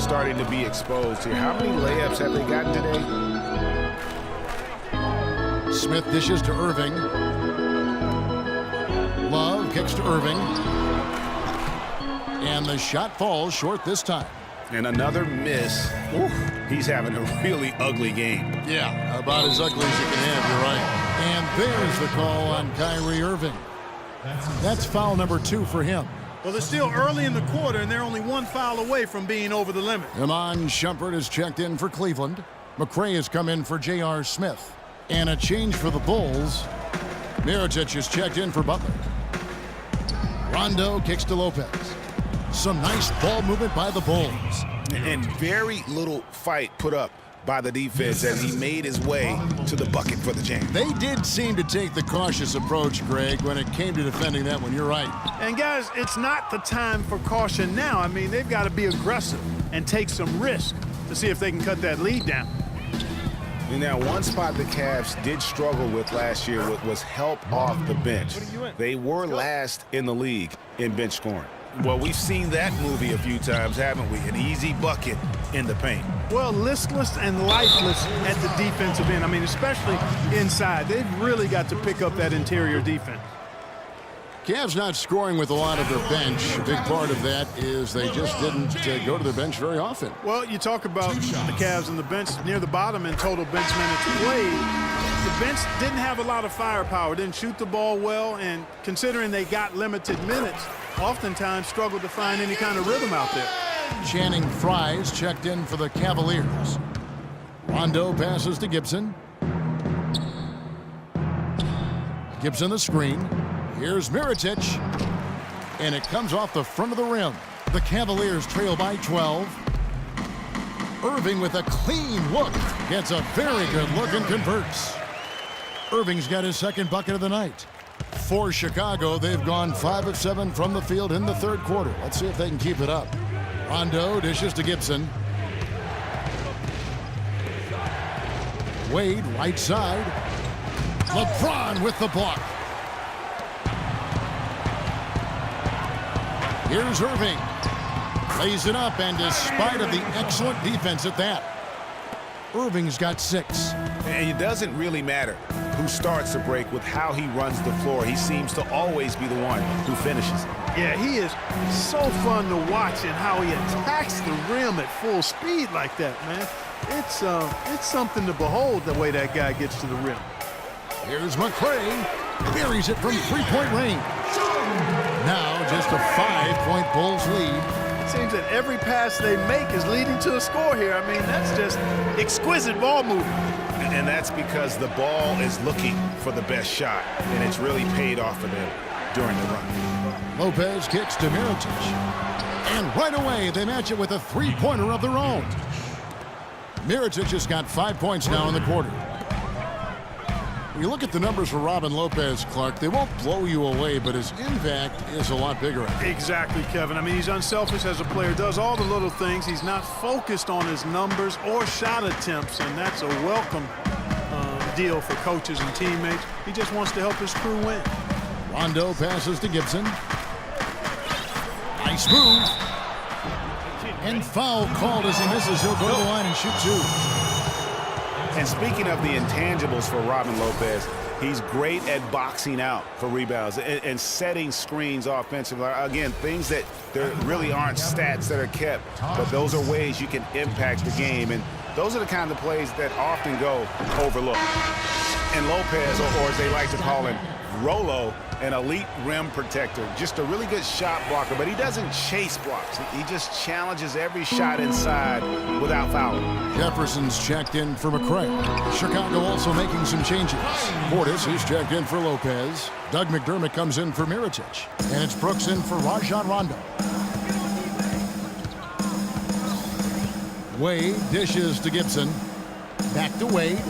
starting to be exposed here. How many layups have they gotten today? Smith dishes to Irving. Love kicks to Irving. And the shot falls short this time. And another miss. Ooh, he's having a really ugly game. Yeah, about as ugly as you can have, you're right. And there's the call on Kyrie Irving. That's foul number 2 for him. Well, they're still early in the quarter, and they're only 1 foul away from being over the limit. Iman Shumpert has checked in for Cleveland. McRae has come in for J.R. Smith. And a change for the Bulls. Mirotic has checked in for Butler. Rondo kicks to Lopez. Some nice ball movement by the Bulls. And very little fight put up by the defense as he made his way to the bucket for the jam. They did seem to take the cautious approach, Greg, when it came to defending that one. You're right. And, guys, it's not the time for caution now. I mean, they've got to be aggressive and take some risk to see if they can cut that lead down. And now one spot the Cavs did struggle with last year was help off the bench. They were last in the league in bench scoring. Well, we've seen that movie a few times, haven't we? An easy bucket in the paint. Well, listless and lifeless at the defensive end. I mean, especially inside. They've really got to pick up that interior defense. Cavs not scoring with a lot of their bench. A big part of that is they just didn't go to their bench very often. Well, you talk about the Cavs and the bench near the bottom in total bench minutes played. The bench didn't have a lot of firepower, didn't shoot the ball well, and considering they got limited minutes, oftentimes struggled to find any kind of rhythm out there. Channing Frye's checked in for the Cavaliers. Rondo passes to Gibson. Gibson the screen. Here's Mirotic. And it comes off the front of the rim. The Cavaliers trail by 12. Irving with a clean look. Gets a very good look and converts. Irving's got his second bucket of the night. For Chicago, they've gone 5 of 7 from the field in the third quarter. Let's see if they can keep it up. Rondo dishes to Gibson. Wade, right side. LeBron with the block. Here's Irving. Lays it up, and despite of the excellent defense at that, Irving's got 6. And it doesn't really matter who starts the break with how he runs the floor. He seems to always be the one who finishes. Yeah, he is so fun to watch and how he attacks the rim at full speed like that, man. It's something to behold the way that guy gets to the rim. Here's McRae. Buries it from three-point range. Now just a 5-point Bulls lead. It seems that every pass they make is leading to a score here. I mean, that's just exquisite ball movement. And that's because the ball is looking for the best shot, and it's really paid off for them during the run. Lopez kicks to Mirotic. And right away, they match it with a three-pointer of their own. Mirotic has got 5 points now in the quarter. When you look at the numbers for Robin Lopez, Clark, they won't blow you away, but his impact is a lot bigger. Exactly, Kevin. I mean, he's unselfish as a player, does all the little things. He's not focused on his numbers or shot attempts, and that's a welcome deal for coaches and teammates. He just wants to help his crew win. Rondo passes to Gibson. Nice move. And foul called as he misses. He'll go to the line and shoot 2. And speaking of the intangibles for Robin Lopez, he's great at boxing out for rebounds and setting screens offensively. Again, things that there really aren't stats that are kept, but those are ways you can impact the game. And those are the kind of plays that often go overlooked. And Lopez, or as they like to call him, Rolo, an elite rim protector, just a really good shot blocker, but he doesn't chase blocks. He just challenges every shot inside without fouling. Jefferson's checked in for McRae. Chicago also making some changes. Portis is checked in for Lopez. Doug McDermott comes in for Mirotic. And it's Brooks in for Rajon Rondo. Wade dishes to Gibson. Back to Wade.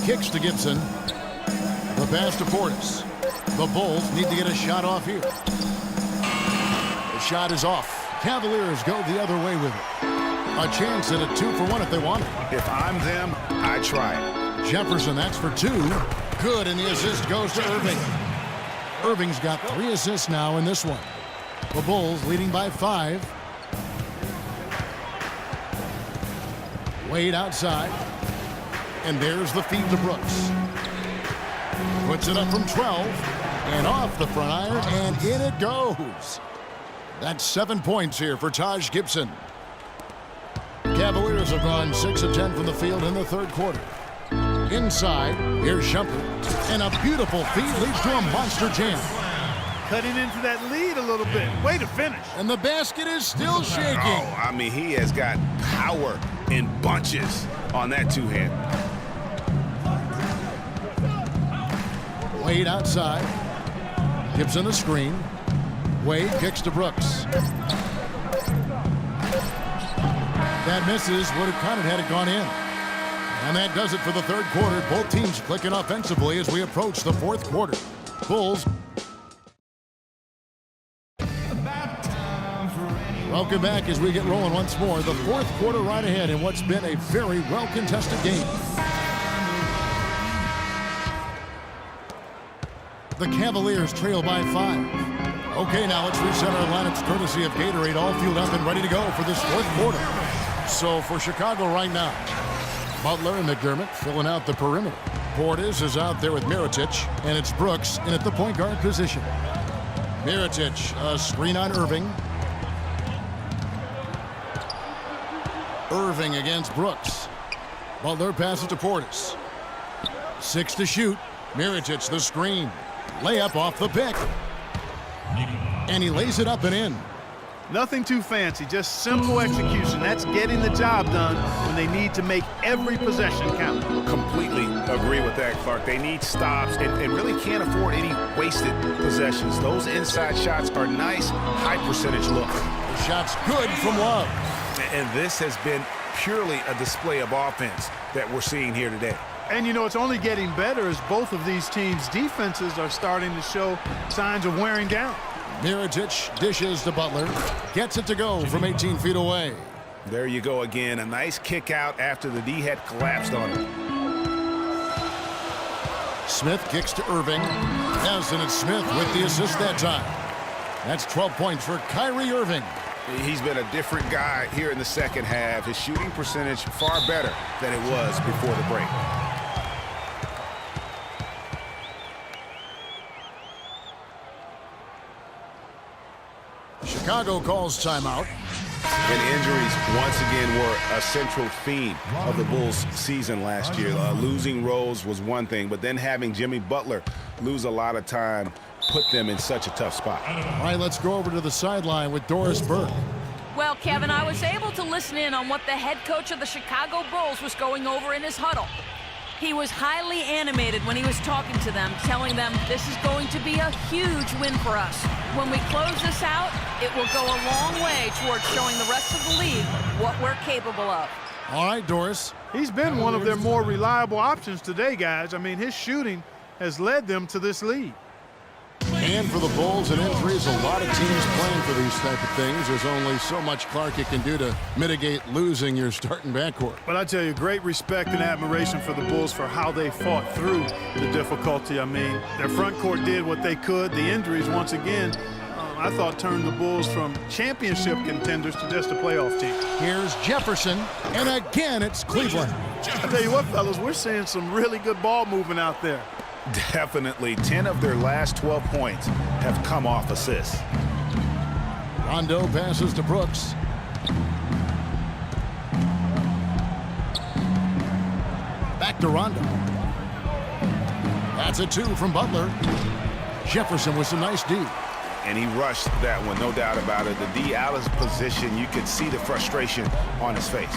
Kicks to Gibson. The pass to Portis. The Bulls need to get a shot off here. The shot is off. Cavaliers go the other way with it. A chance at a 2-for-1 if they want it. If I'm them, I try it. Jefferson, that's for 2. Good, and the assist goes to Irving. Irving's got 3 assists now in this one. The Bulls leading by 5. Wade outside. And there's the feed to Brooks. Puts it up from 12. And off the front iron, and in it goes. That's 7 points here for Taj Gibson. Cavaliers have gone 6 of 10 from the field in the third quarter. Inside, here's Shumpert. And a beautiful feed leads to a monster jam. Cutting into that lead a little bit. Way to finish. And the basket is still shaking. Oh, I mean, he has got power in bunches on that two-hand. Wade outside. Gibson a screen. Wade kicks to Brooks. That misses. Would have counted had it gone in. And that does it for the third quarter. Both teams clicking offensively as we approach the fourth quarter. Bulls. Welcome back as we get rolling once more. The fourth quarter right ahead in what's been a very well-contested game. The Cavaliers trail by 5. Okay, now let's reset our lineups courtesy of Gatorade, all fueled up and ready to go for this fourth quarter. So for Chicago right now, Butler and McDermott filling out the perimeter. Portis is out there with Mirotic, and it's Brooks in at the point guard position. Mirotic, a screen on Irving. Irving against Brooks. Butler passes to Portis. 6 to shoot. Mirotic the screen. Layup off the pick. And he lays it up and in. Nothing too fancy, just simple execution. That's getting the job done when they need to make every possession count. Completely agree with that, Clark. They need stops and really can't afford any wasted possessions. Those inside shots are nice, high percentage look. The shot's good from Love. And this has been purely a display of offense that we're seeing here today. And, you know, it's only getting better as both of these teams' defenses are starting to show signs of wearing down. Mirotic dishes to Butler. Gets it to go from 18 feet away. There you go again. A nice kick out after the D had collapsed on him. Smith kicks to Irving. Yes, and it's Smith with the assist that time. That's 12 points for Kyrie Irving. He's been a different guy here in the second half. His shooting percentage far better than it was before the break. Chicago calls timeout. And injuries once again were a central theme of the Bulls' season last year. Losing Rose was one thing, but then having Jimmy Butler lose a lot of time put them in such a tough spot. All right, let's go over to the sideline with Doris Burke. Well, Kevin, I was able to listen in on what the head coach of the Chicago Bulls was going over in his huddle. He was highly animated when he was talking to them, telling them this is going to be a huge win for us. When we close this out, it will go a long way towards showing the rest of the league what we're capable of. All right, Doris. He's been one of their more reliable options today, guys. I mean, his shooting has led them to this lead. And for the Bulls and injuries, a lot of teams playing for these type of things. There's only so much Clark can do to mitigate losing your starting backcourt. But I tell you, great respect and admiration for the Bulls for how they fought through the difficulty. I mean, their front court did what they could. The injuries, once again, I thought turned the Bulls from championship contenders to just a playoff team. Here's Jefferson, and again it's Cleveland. I tell you what, fellas, we're seeing some really good ball movement out there. Definitely. 10 of their last 12 points have come off assists. Rondo passes to Brooks. Back to Rondo. That's a 2 from Butler. Jefferson with some nice D. And he rushed that one, no doubt about it. The D out of position, you could see the frustration on his face.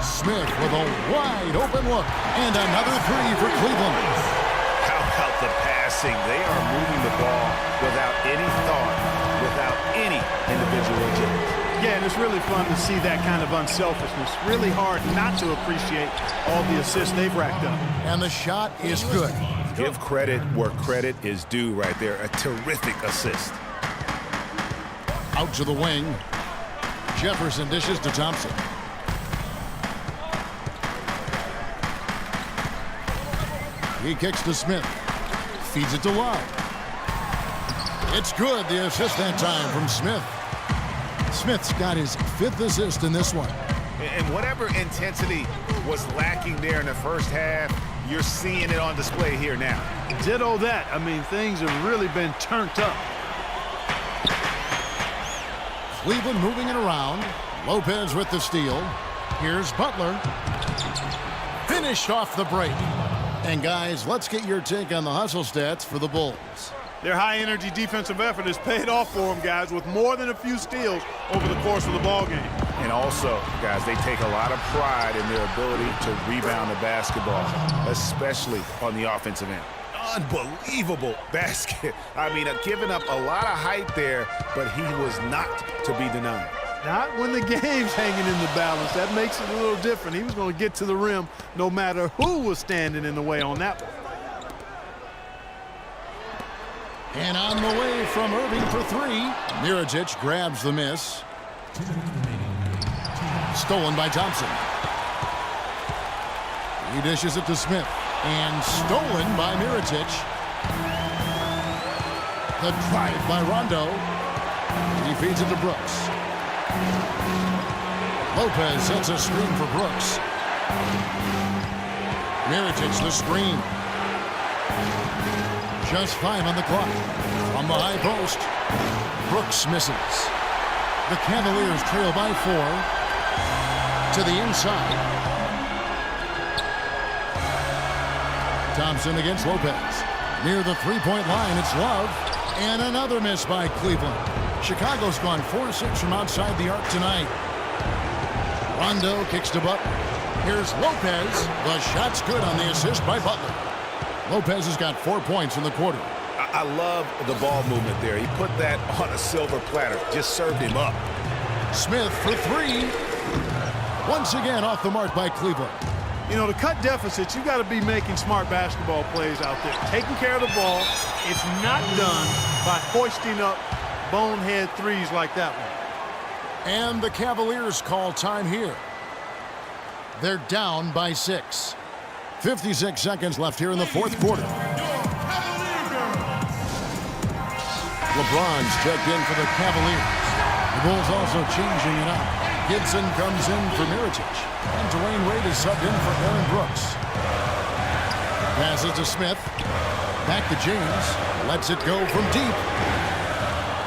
Smith with a wide open look. And another 3 for Cleveland. How about the passing? They are moving the ball without any thought, without any individual agility. Yeah, and it's really fun to see that kind of unselfishness. Really hard not to appreciate all the assists they've racked up. And the shot is good. Give credit where credit is due right there. A terrific assist. Out to the wing. Jefferson dishes to Thompson. He kicks to Smith. Feeds it to Love. It's good. The assist that time from Smith. Smith's got his 5th assist in this one. And whatever intensity was lacking there in the first half, you're seeing it on display here now. Ditto that. I mean, things have really been turned up. Cleveland moving it around. Lopez with the steal. Here's Butler. Finished off the break. And guys, let's get your take on the hustle stats for the Bulls. Their high-energy defensive effort has paid off for them, guys, with more than a few steals over the course of the ball game. And also, guys, they take a lot of pride in their ability to rebound the basketball, especially on the offensive end. Unbelievable basket. I mean, giving up a lot of height there, but he was not to be denied. Not when the game's hanging in the balance. That makes it a little different. He was going to get to the rim no matter who was standing in the way on that one. And on the way from Irving for 3. Mirotic grabs the miss. Stolen by Thompson. He dishes it to Smith. And stolen by Mirotic. The drive by Rondo. He feeds it to Brooks. Lopez sets a screen for Brooks. Mirotic the screen. Just 5 on the clock. From the high post, Brooks misses. The Cavaliers trail by 4. To the inside. Thompson against Lopez. Near the three-point line, it's Love. And another miss by Cleveland. Chicago's gone 4-6 from outside the arc tonight. Rondo kicks to Butler. Here's Lopez. The shot's good on the assist by Butler. Lopez has got 4 points in the quarter. I love the ball movement there. He put that on a silver platter. Just served him up. Smith for 3. Once again off the mark by Cleveland. You know, to cut deficits, you got to be making smart basketball plays out there. Taking care of the ball. It's not done by hoisting up bonehead threes like that one. And the Cavaliers call time here. They're down by 6. 56 seconds left here in the fourth quarter. LeBron's checked in for the Cavaliers. The Bulls also changing it up. Gibson comes in for Mirotic. And Dwayne Wade is subbed in for Aaron Brooks. Passes to Smith. Back to James. Lets it go from deep.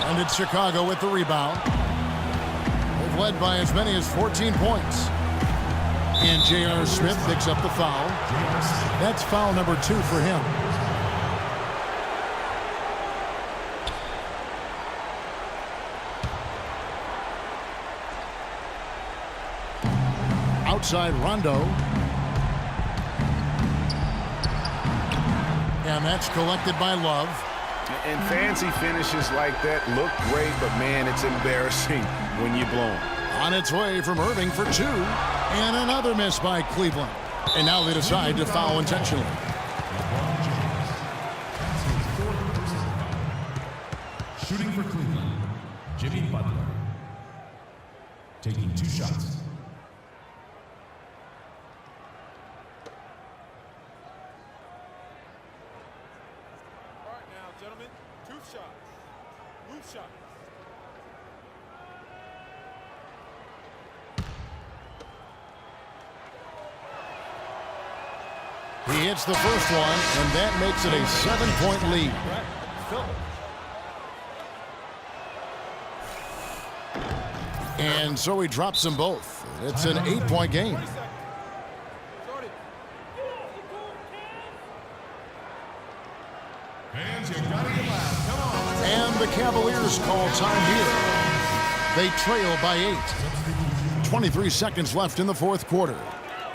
And it's Chicago with the rebound. They've led by as many as 14 points. And J.R. Smith picks up the foul. That's foul number 2 for him. Outside Rondo. And that's collected by Love. And fancy finishes like that look great, but man, it's embarrassing when you blow them. On its way from Irving for 2. And another miss by Cleveland. And now they decide to foul intentionally. Shooting for Cleveland, Jimmy Butler. Taking 2 shots. All right now, gentlemen, 2 shots. Move shots. He hits the first one, and that makes it a 7-point lead. And so he drops them both. It's an 8-point game. And the Cavaliers call time here. They trail by 8. 23 seconds left in the fourth quarter.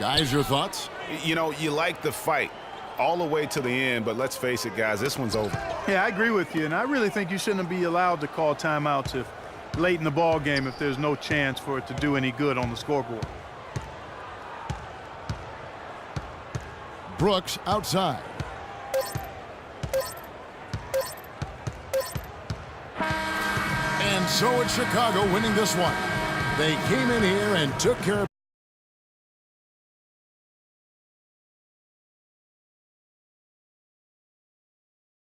Guys, your thoughts? You know, you like the fight all the way to the end, but let's face it, guys, this one's over. Yeah, I agree with you, and I really think you shouldn't be allowed to call timeouts if late in the ball game if there's no chance for it to do any good on the scoreboard. Brooks outside. And so it's Chicago winning this one. They came in here and took care of